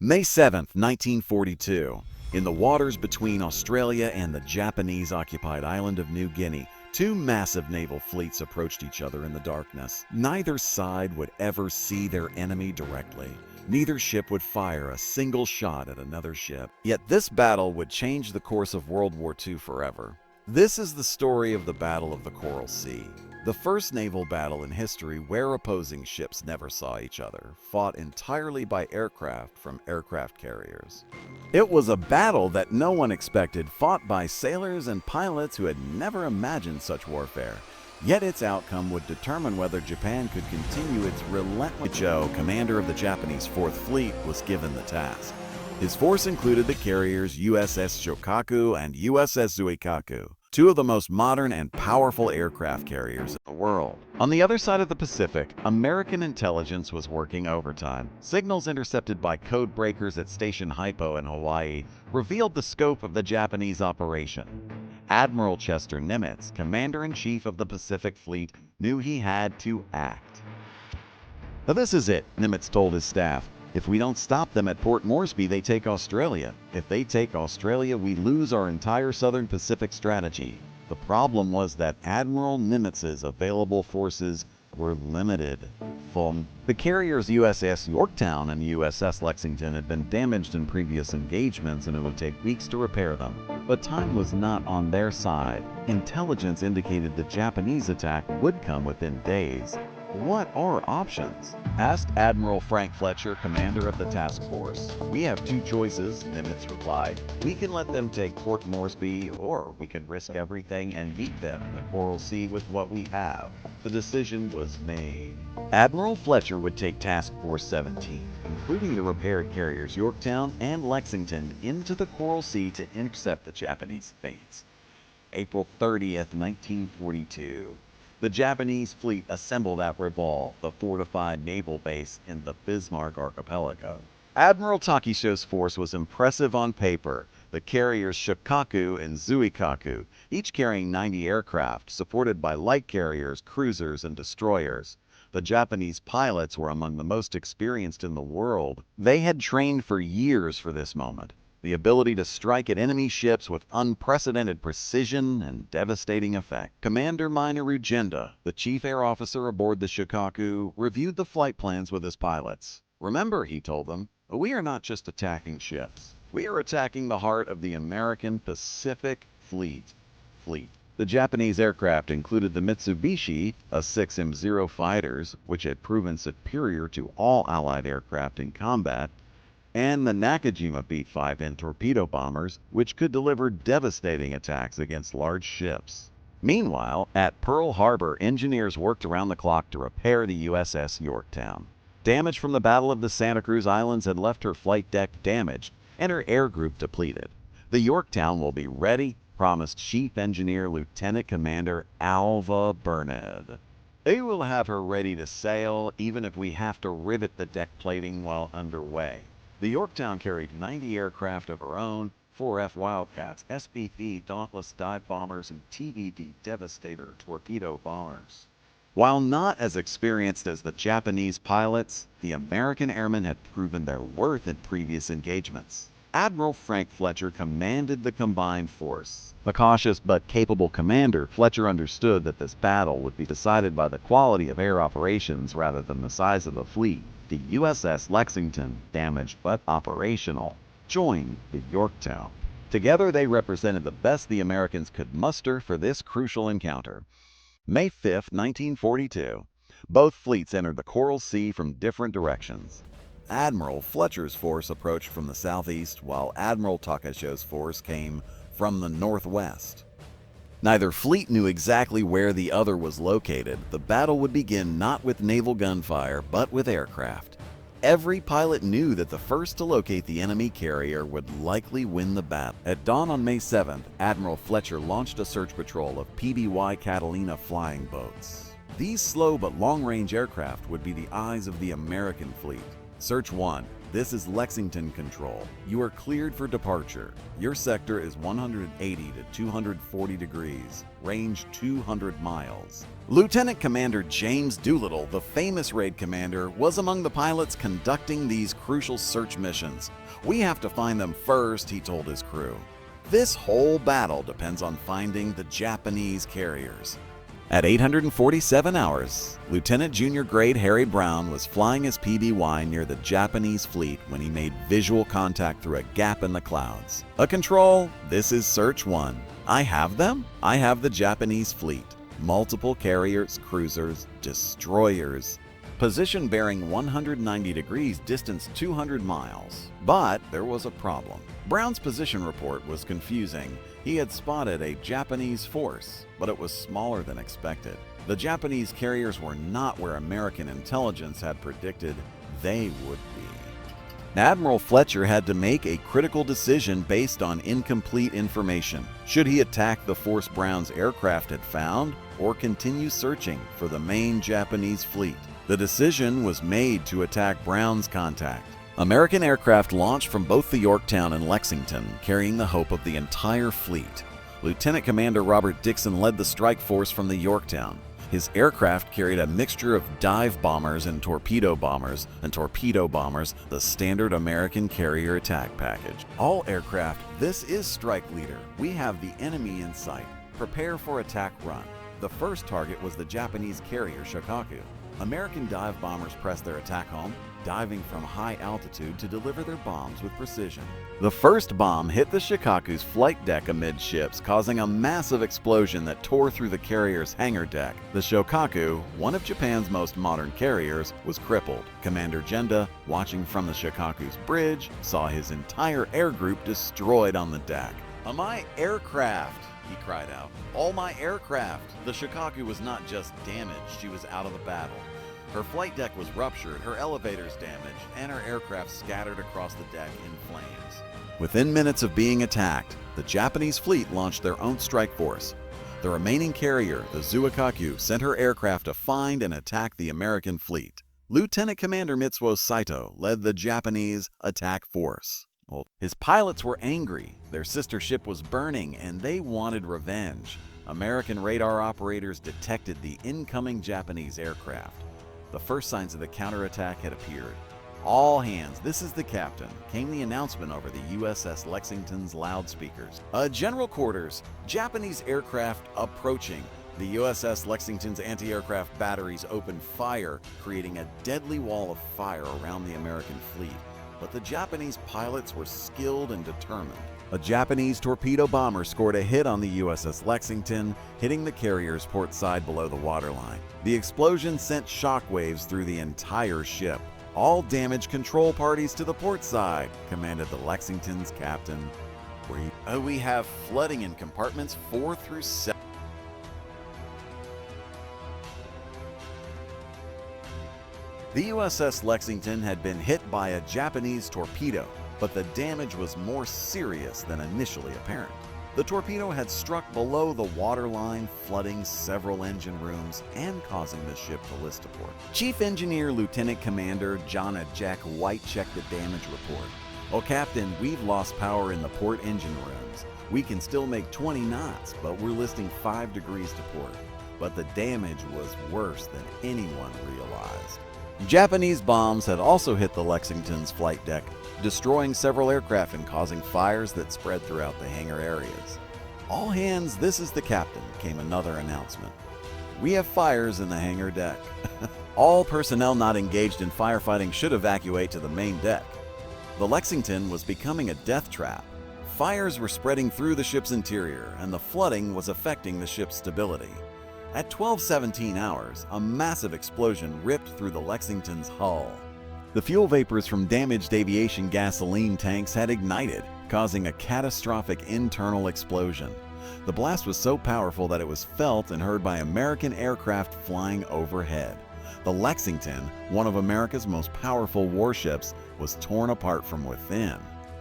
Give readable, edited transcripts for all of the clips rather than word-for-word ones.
May 7, 1942. In the waters between Australia and the Japanese-occupied island of New Guinea, two massive naval fleets approached each other in the darkness. Neither side would ever see their enemy directly. Neither ship would fire a single shot at another ship. Yet this battle would change the course of World War II forever. This is the story of the Battle of the Coral Sea, the first naval battle in history where opposing ships never saw each other, fought entirely by aircraft from aircraft carriers. It was a battle that no one expected, fought by sailors and pilots who had never imagined such warfare. Yet its outcome would determine whether Japan could continue its relentless. Ichijo, commander of the Japanese Fourth Fleet, was given the task. His force included the carriers USS Shokaku and USS Zuikaku, two of the most modern and powerful aircraft carriers in the world. On the other side of the Pacific, American intelligence was working overtime. Signals intercepted by code breakers at Station Hypo in Hawaii revealed the scope of the Japanese operation. Admiral Chester Nimitz, commander-in-chief of the Pacific Fleet, knew he had to act. "Now this is it," Nimitz told his staff. "If we don't stop them at Port Moresby, they take Australia. If they take Australia, we lose our entire Southern Pacific strategy." The problem was that Admiral Nimitz's available forces were limited. The carriers USS Yorktown and USS Lexington had been damaged in previous engagements, and it would take weeks to repair them. But time was not on their side. Intelligence indicated the Japanese attack would come within days. "What are options?" asked Admiral Frank Fletcher, commander of the task force. "We have two choices," Nimitz replied. "We can let them take Port Moresby, or we can risk everything and meet them in the Coral Sea with what we have." The decision was made. Admiral Fletcher would take Task Force 17, including the repaired carriers Yorktown and Lexington, into the Coral Sea to intercept the Japanese fleets. April 30th, 1942. The Japanese fleet assembled at Reval, the fortified naval base in the Bismarck Archipelago. Admiral Takisho's force was impressive on paper. The carriers Shokaku and Zuikaku, each carrying 90 aircraft, supported by light carriers, cruisers, and destroyers. The Japanese pilots were among the most experienced in the world. They had trained for years for this moment. The ability to strike at enemy ships with unprecedented precision and devastating effect. Commander Minoru Genda, the chief air officer aboard the Shokaku, reviewed the flight plans with his pilots. "Remember," he told them, "we are not just attacking ships. We are attacking the heart of the American Pacific Fleet." The Japanese aircraft included the Mitsubishi, A-6M0 fighters, which had proven superior to all Allied aircraft in combat, and the Nakajima B-5N torpedo bombers, which could deliver devastating attacks against large ships. Meanwhile, at Pearl Harbor, engineers worked around the clock to repair the USS Yorktown. Damage from the Battle of the Santa Cruz Islands had left her flight deck damaged and her air group depleted. "The Yorktown will be ready," promised Chief Engineer Lieutenant Commander Alva Burnett. "They will have her ready to sail, even if we have to rivet the deck plating while underway." The Yorktown carried 90 aircraft of her own, 4F Wildcats, SPV Dauntless dive bombers, and TVD Devastator torpedo bombers. While not as experienced as the Japanese pilots, the American airmen had proven their worth in previous engagements. Admiral Frank Fletcher commanded the combined force. A cautious but capable commander, Fletcher understood that this battle would be decided by the quality of air operations rather than the size of the fleet. The USS Lexington, damaged but operational, joined the Yorktown. Together they represented the best the Americans could muster for this crucial encounter. May 5, 1942. Both fleets entered the Coral Sea from different directions. Admiral Fletcher's force approached from the southeast, while Admiral Takisho's force came from the northwest. Neither fleet knew exactly where the other was located. The battle would begin not with naval gunfire, but with aircraft. Every pilot knew that the first to locate the enemy carrier would likely win the battle. At dawn on May 7th, Admiral Fletcher launched a search patrol of PBY Catalina flying boats. These slow but long-range aircraft would be the eyes of the American fleet. Search 1. This is Lexington Control. You are cleared for departure. Your sector is 180 to 240 degrees, range 200 miles. Lieutenant Commander James Doolittle, the famous raid commander, was among the pilots conducting these crucial search missions. "We have to find them first," he told his crew. This whole battle depends on finding the Japanese carriers. At 847 hours, Lieutenant Junior Grade Harry Brown was flying his PBY near the Japanese fleet when he made visual contact through a gap in the clouds. "A control, this is Search 1. I have them? I have the Japanese fleet. Multiple carriers, cruisers, destroyers. Position bearing 190 degrees, distance 200 miles. But there was a problem. Brown's position report was confusing. He had spotted a Japanese force, but it was smaller than expected. The Japanese carriers were not where American intelligence had predicted they would be. Admiral Fletcher had to make a critical decision based on incomplete information. Should he attack the force Brown's aircraft had found, or continue searching for the main Japanese fleet? The decision was made to attack Brown's contact. American aircraft launched from both the Yorktown and Lexington, carrying the hope of the entire fleet. Lieutenant Commander Robert Dixon led the strike force from the Yorktown. His aircraft carried a mixture of dive bombers and torpedo bombers, the standard American carrier attack package. "All aircraft, this is Strike Leader. We have the enemy in sight. Prepare for attack run." The first target was the Japanese carrier Shokaku. American dive bombers pressed their attack home, diving from high altitude to deliver their bombs with precision. The first bomb hit the Shokaku's flight deck amidships, causing a massive explosion that tore through the carrier's hangar deck. The Shokaku, one of Japan's most modern carriers, was crippled. Commander Genda, watching from the Shokaku's bridge, saw his entire air group destroyed on the deck. "My aircraft!" he cried out. "All my aircraft!" The Shokaku was not just damaged, she was out of the battle. Her flight deck was ruptured, her elevators damaged, and her aircraft scattered across the deck in flames. Within minutes of being attacked, the Japanese fleet launched their own strike force. The remaining carrier, the Zuikaku, sent her aircraft to find and attack the American fleet. Lieutenant Commander Mitsuo Saito led the Japanese attack force. His pilots were angry, their sister ship was burning, and they wanted revenge. American radar operators detected the incoming Japanese aircraft. The first signs of the counterattack had appeared. "All hands, this is the captain," came the announcement over the USS Lexington's loudspeakers. "General quarters, Japanese aircraft approaching." The USS Lexington's anti-aircraft batteries opened fire, creating a deadly wall of fire around the American fleet. But the Japanese pilots were skilled and determined. A Japanese torpedo bomber scored a hit on the USS Lexington, hitting the carrier's port side below the waterline. The explosion sent shockwaves through the entire ship. "All damage control parties to the port side," commanded the Lexington's captain. We have flooding in compartments 4 through 7. The USS Lexington had been hit by a Japanese torpedo, but the damage was more serious than initially apparent. The torpedo had struck below the waterline, flooding several engine rooms and causing the ship to list to port. Chief Engineer Lieutenant Commander John Jack White checked the damage report. "Oh, Captain, we've lost power in the port engine rooms. We can still make 20 knots, but we're listing 5 degrees to port." But the damage was worse than anyone realized. Japanese bombs had also hit the Lexington's flight deck, destroying several aircraft and causing fires that spread throughout the hangar areas. "All hands, this is the captain," came another announcement. "We have fires in the hangar deck." All personnel not engaged in firefighting should evacuate to the main deck. The Lexington was becoming a death trap. Fires were spreading through the ship's interior, and the flooding was affecting the ship's stability. At 12:17 hours, a massive explosion ripped through the Lexington's hull. The fuel vapors from damaged aviation gasoline tanks had ignited, causing a catastrophic internal explosion. The blast was so powerful that it was felt and heard by American aircraft flying overhead. The Lexington, one of America's most powerful warships, was torn apart from within.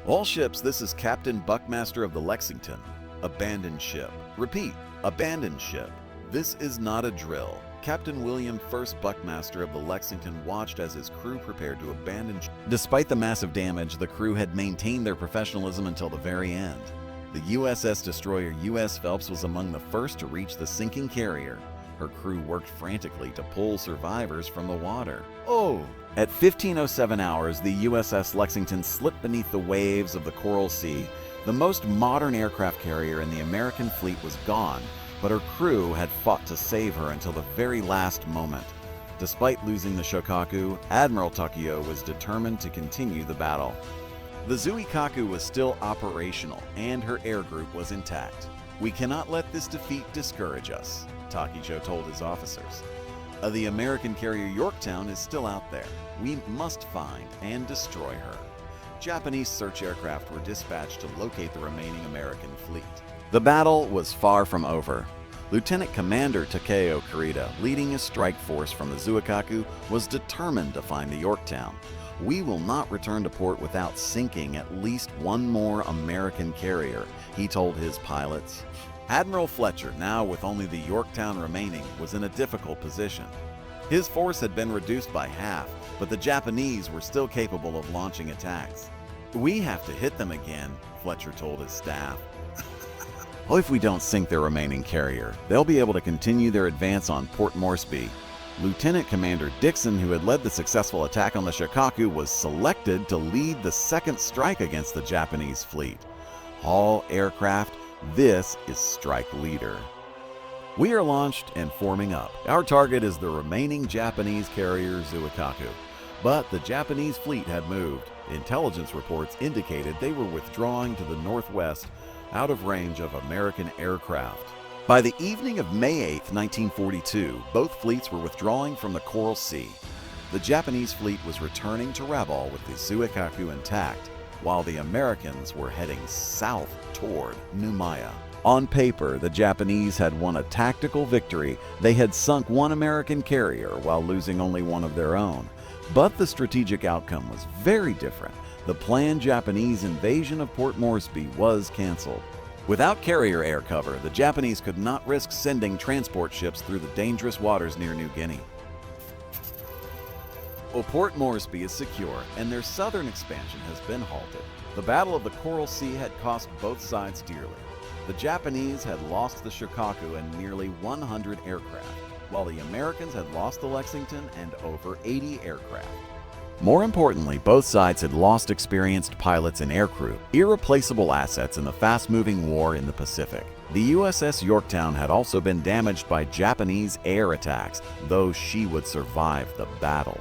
"All ships, this is Captain Buckmaster of the Lexington. Abandoned ship. Repeat, abandoned ship. This is not a drill. Captain William First Buckmaster of the Lexington watched as his crew prepared to abandon. Despite the massive damage, the crew had maintained their professionalism until the very end. The USS destroyer U.S. Phelps was among the first to reach the sinking carrier. Her crew worked frantically to pull survivors from the water. At 15:07 hours, the USS Lexington slipped beneath the waves of the Coral Sea. The most modern aircraft carrier in the American fleet was gone, but her crew had fought to save her until the very last moment. Despite losing the Shokaku, Admiral Takeo was determined to continue the battle. The Zuikaku was still operational, and her air group was intact. "We cannot let this defeat discourage us," Takicho told his officers. The American carrier Yorktown is still out there. We must find and destroy her." Japanese search aircraft were dispatched to locate the remaining American fleet. The battle was far from over. Lieutenant Commander Takeo Kurita, leading a strike force from the Zuikaku, was determined to find the Yorktown. "We will not return to port without sinking at least one more American carrier," he told his pilots. Admiral Fletcher, now with only the Yorktown remaining, was in a difficult position. His force had been reduced by half, but the Japanese were still capable of launching attacks. "We have to hit them again," Fletcher told his staff. "If we don't sink their remaining carrier, they'll be able to continue their advance on Port Moresby." Lieutenant Commander Dixon, who had led the successful attack on the Shokaku, was selected to lead the second strike against the Japanese fleet. All aircraft, this is strike leader. "We are launched and forming up. Our target is the remaining Japanese carrier Zuikaku." But the Japanese fleet had moved. Intelligence reports indicated they were withdrawing to the northwest, out of range of American aircraft. By the evening of May 8, 1942, both fleets were withdrawing from the Coral Sea. The Japanese fleet was returning to Rabaul with the Zuikaku intact, while the Americans were heading south toward Noumaya. On paper, the Japanese had won a tactical victory. They had sunk one American carrier while losing only one of their own. But the strategic outcome was very different. The planned Japanese invasion of Port Moresby was canceled. Without carrier air cover, the Japanese could not risk sending transport ships through the dangerous waters near New Guinea. Port Moresby is secure, and their southern expansion has been halted. The Battle of the Coral Sea had cost both sides dearly. The Japanese had lost the Shokaku and nearly 100 aircraft, while the Americans had lost the Lexington and over 80 aircraft. More importantly, both sides had lost experienced pilots and aircrew, irreplaceable assets in the fast-moving war in the Pacific. The USS Yorktown had also been damaged by Japanese air attacks, though she would survive the battle.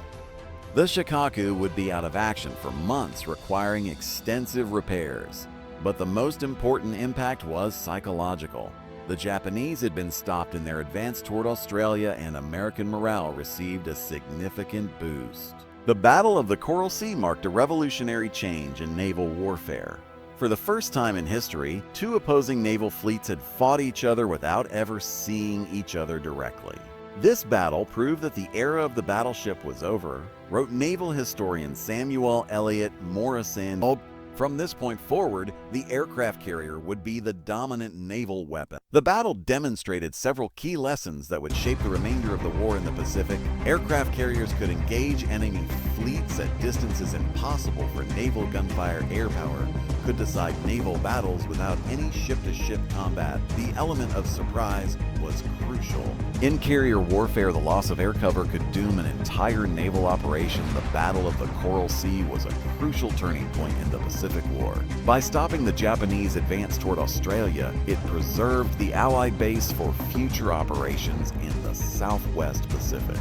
The Shokaku would be out of action for months, requiring extensive repairs. But the most important impact was psychological. The Japanese had been stopped in their advance toward Australia, and American morale received a significant boost. The Battle of the Coral Sea marked a revolutionary change in naval warfare. For the first time in history, two opposing naval fleets had fought each other without ever seeing each other directly. This battle proved that the era of the battleship was over, wrote naval historian Samuel Eliot Morison. From this point forward, the aircraft carrier would be the dominant naval weapon. The battle demonstrated several key lessons that would shape the remainder of the war in the Pacific. Aircraft carriers could engage enemy fleets at distances impossible for naval gunfire air power, could decide naval battles without any ship-to-ship combat. The element of surprise was crucial. In carrier warfare, the loss of air cover could doom an entire naval operation. The Battle of the Coral Sea was a crucial turning point in the Pacific War. By stopping the Japanese advance toward Australia, it preserved the Allied base for future operations in the Southwest Pacific.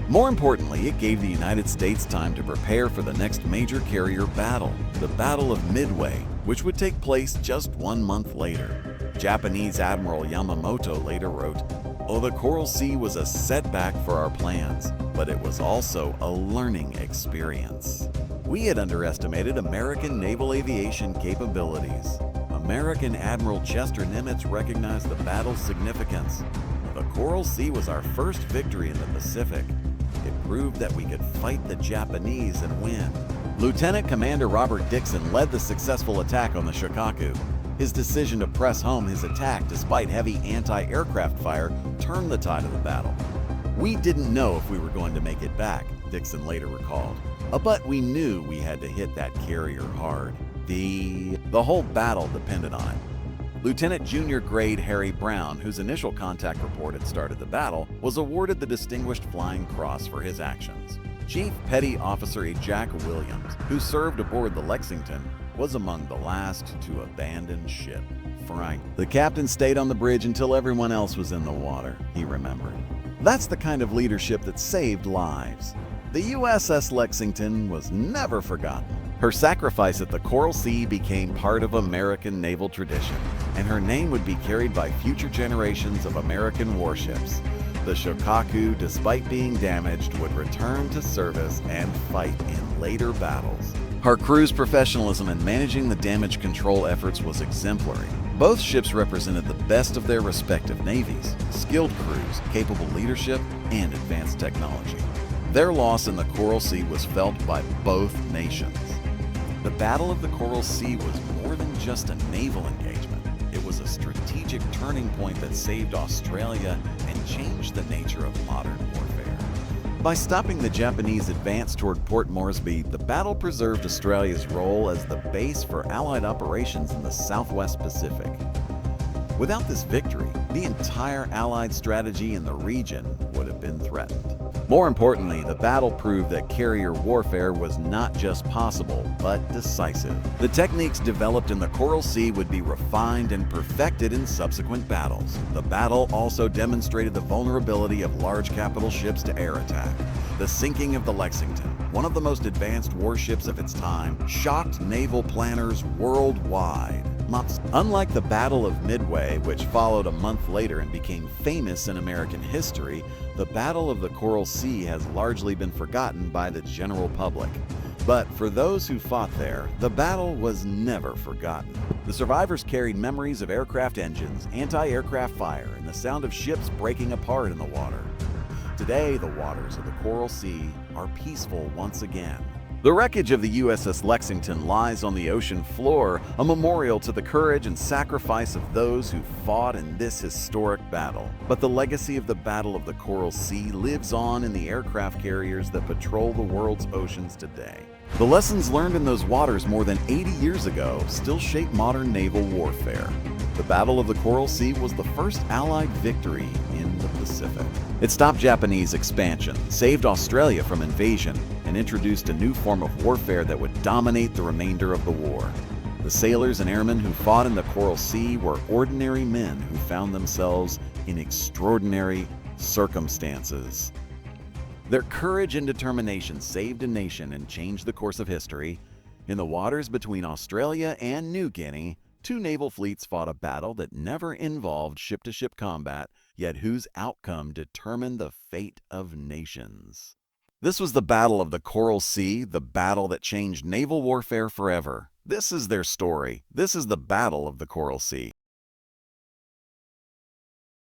More importantly, it gave the United States time to prepare for the next major carrier battle, the Battle of Midway, which would take place just 1 month later. Japanese Admiral Yamamoto later wrote, "The Coral Sea was a setback for our plans, but it was also a learning experience." We had underestimated American naval aviation capabilities. American Admiral Chester Nimitz recognized the battle's significance. The Coral Sea was our first victory in the Pacific. It proved that we could fight the Japanese and win. Lieutenant Commander Robert Dixon led the successful attack on the Shokaku. His decision to press home his attack despite heavy anti-aircraft fire turned the tide of the battle. "We didn't know if we were going to make it back," Dixon later recalled. "But we knew we had to hit that carrier hard. The whole battle depended on it." Lieutenant Junior Grade Harry Brown, whose initial contact report had started the battle, was awarded the Distinguished Flying Cross for his actions. Chief Petty Officer Jack Williams, who served aboard the Lexington, was among the last to abandon ship. "Frank, the captain stayed on the bridge until everyone else was in the water," he remembered. That's the kind of leadership that saved lives. The USS Lexington was never forgotten. Her sacrifice at the Coral Sea became part of American naval tradition, and her name would be carried by future generations of American warships. The Shokaku, despite being damaged, would return to service and fight in later battles. Her crew's professionalism in managing the damage control efforts was exemplary. Both ships represented the best of their respective navies, skilled crews, capable leadership, and advanced technology. Their loss in the Coral Sea was felt by both nations. The Battle of the Coral Sea was more than just a naval engagement. It was a strategic turning point that saved Australia and changed the nature of modern warfare. By stopping the Japanese advance toward Port Moresby, the battle preserved Australia's role as the base for Allied operations in the Southwest Pacific. Without this victory, the entire Allied strategy in the region would have been threatened. More importantly, the battle proved that carrier warfare was not just possible, but decisive. The techniques developed in the Coral Sea would be refined and perfected in subsequent battles. The battle also demonstrated the vulnerability of large capital ships to air attack. The sinking of the Lexington, one of the most advanced warships of its time, shocked naval planners worldwide. Unlike the Battle of Midway, which followed a month later and became famous in American history, the Battle of the Coral Sea has largely been forgotten by the general public. But for those who fought there, the battle was never forgotten. The survivors carried memories of aircraft engines, anti-aircraft fire, and the sound of ships breaking apart in the water. Today, the waters of the Coral Sea are peaceful once again. The wreckage of the USS Lexington lies on the ocean floor, a memorial to the courage and sacrifice of those who fought in this historic battle. But the legacy of the Battle of the Coral Sea lives on in the aircraft carriers that patrol the world's oceans today. The lessons learned in those waters more than 80 years ago still shape modern naval warfare. The Battle of the Coral Sea was the first Allied victory in the Pacific. It stopped Japanese expansion, saved Australia from invasion, and introduced a new form of warfare that would dominate the remainder of the war. The sailors and airmen who fought in the Coral Sea were ordinary men who found themselves in extraordinary circumstances. Their courage and determination saved a nation and changed the course of history. In the waters between Australia and New Guinea, two naval fleets fought a battle that never involved ship-to-ship combat, yet whose outcome determined the fate of nations. This was the Battle of the Coral Sea, the battle that changed naval warfare forever. This is their story. This is the Battle of the Coral Sea.